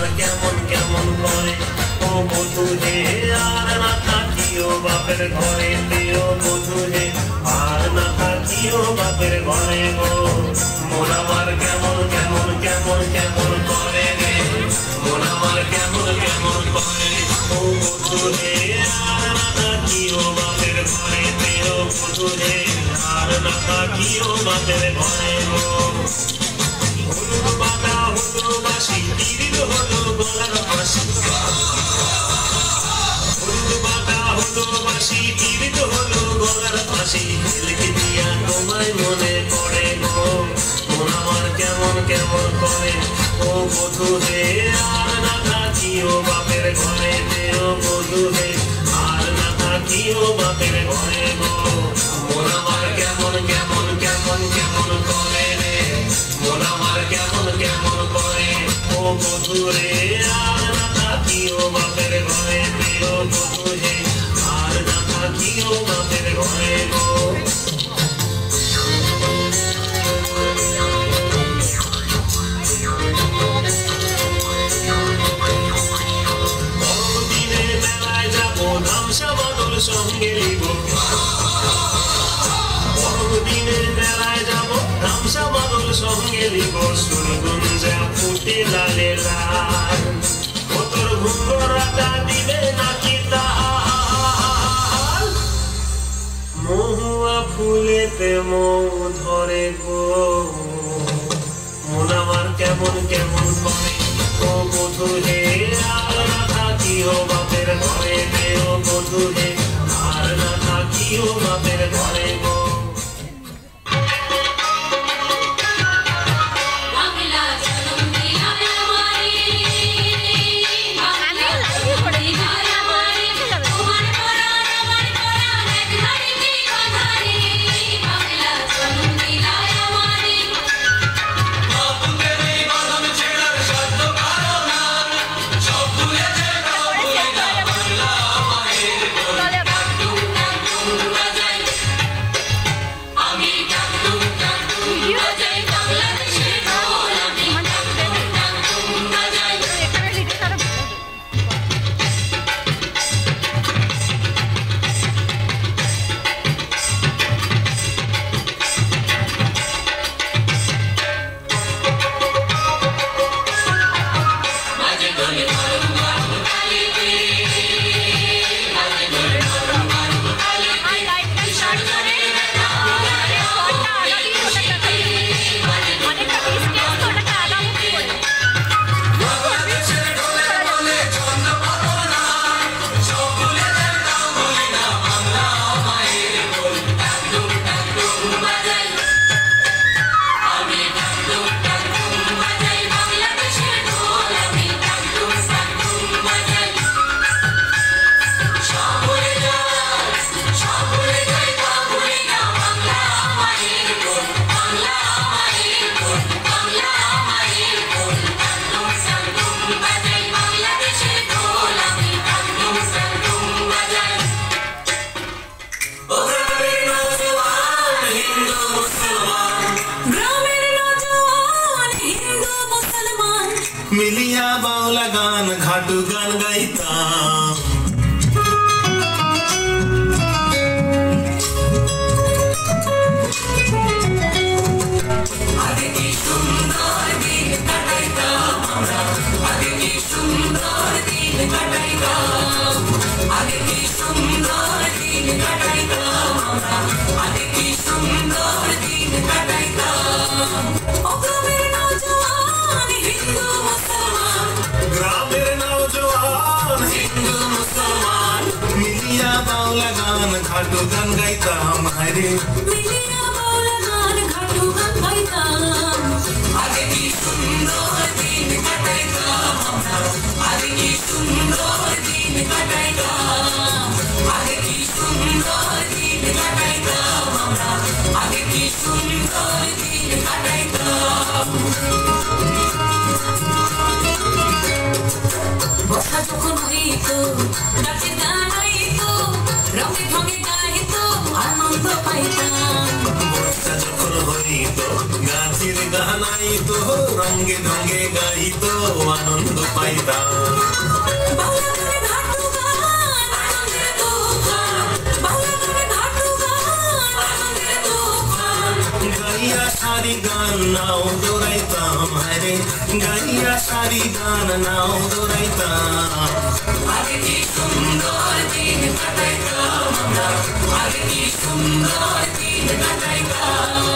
আমার কেমন কেমন করে ও বধূ হে আর না থাকিও বাপের ঘরে প্রিয় বধূ হে আর না থাকিও বাপের ঘরে গো মন আমার কেমন কেমন কেমন কেমন করে রে মন আমার কেমন কেমন করে ও বধূ হে আর না থাকিও বাপের ঘরে প্রিয় বধূ হে আর না থাকিও বাপের ঘরে গো হলুদ পাতা হলো বাসি তীর হলো গলার ফাঁসি হলুদ পাতা হলো বাসি তীর হলো গলার ফাঁসি লিখে দিয়া তোমায় মনে পড়ে গো মন আমার কেমন কেমন করে ও বধূ হে আর না থাকিও বাপের ঘরে ও বধূ হে আর না থাকিও বাপের ঘরে গো মন আমার কেমন কেমন কেমন কেমন করে রে মন আমার কেমন কেমন করে ও বধূ রে আর না থাকিও বাপের ঘরে ও বধূ হে আর না থাকিও বাপের ঘরে গো বড়দিনে মেলায় যাবো ধামসা বদল সঙ্গে নিব বড়দিনে মেলায় যাবো ধামসা বদল সঙ্গে নিব সুরগুঞ্জা ফুটে লালে লাল কতর ঘুঙ্গরাটা দিবে নাকি তাল মহুয়া ফুলেতে মৌ ধরে গো মন আমার কেমন কেমন করে ও বধূ হে আর না থাকিও বাপের ঘরে ও বধূ হে আর না থাকিও বাপের ঘরে গো মিলিয়া বাউলা গান ঘাটু গান গাইতাম আগে কি সুন্দর দিন কাটাইতাম আমরা আগে কি সুন্দর দিন কাটাইতাম আগে কি সুন্দর দিন কাটাইতাম আমরা আগে কি সুন্দর দিন কাটাইতাম ও গ্রামের নওজোয়ান হিন্দু মুসলমান গ্রামের নওজোয়ান হিন্দু মুসলমান মিলিয়া বাউলা গান ঘাটু গান গাইতাম হায়রে মিলিয়া বাউলা গান ঘাটু গান গাইতাম আগে কি সুন্দর দিন কাটাইতাম আমরা আগে কি সুন্দর দিন কাটাইতাম আগে কি সুন্দর দিন কাটাইতাম আমরা আগে কি সুন্দর দিন কাটাইতাম বর্ষা যখন হইত নাচে গান হইত রঙে ঢঙে গাইত আনন্দ পাইতাম বর্ষা যখন হইত গাছের গান আইত রঙে ঢঙে গাইত আনন্দ পাইতাম গাইয়া সারি গান নাও দৌড়াইতাম হায়রে গাইয়া সারি গান নাও দৌড়াইতাম আগে কি সুন্দর দিন কাটাইতাম আমরা আগে কি সুন্দর দিন কাটাইতাম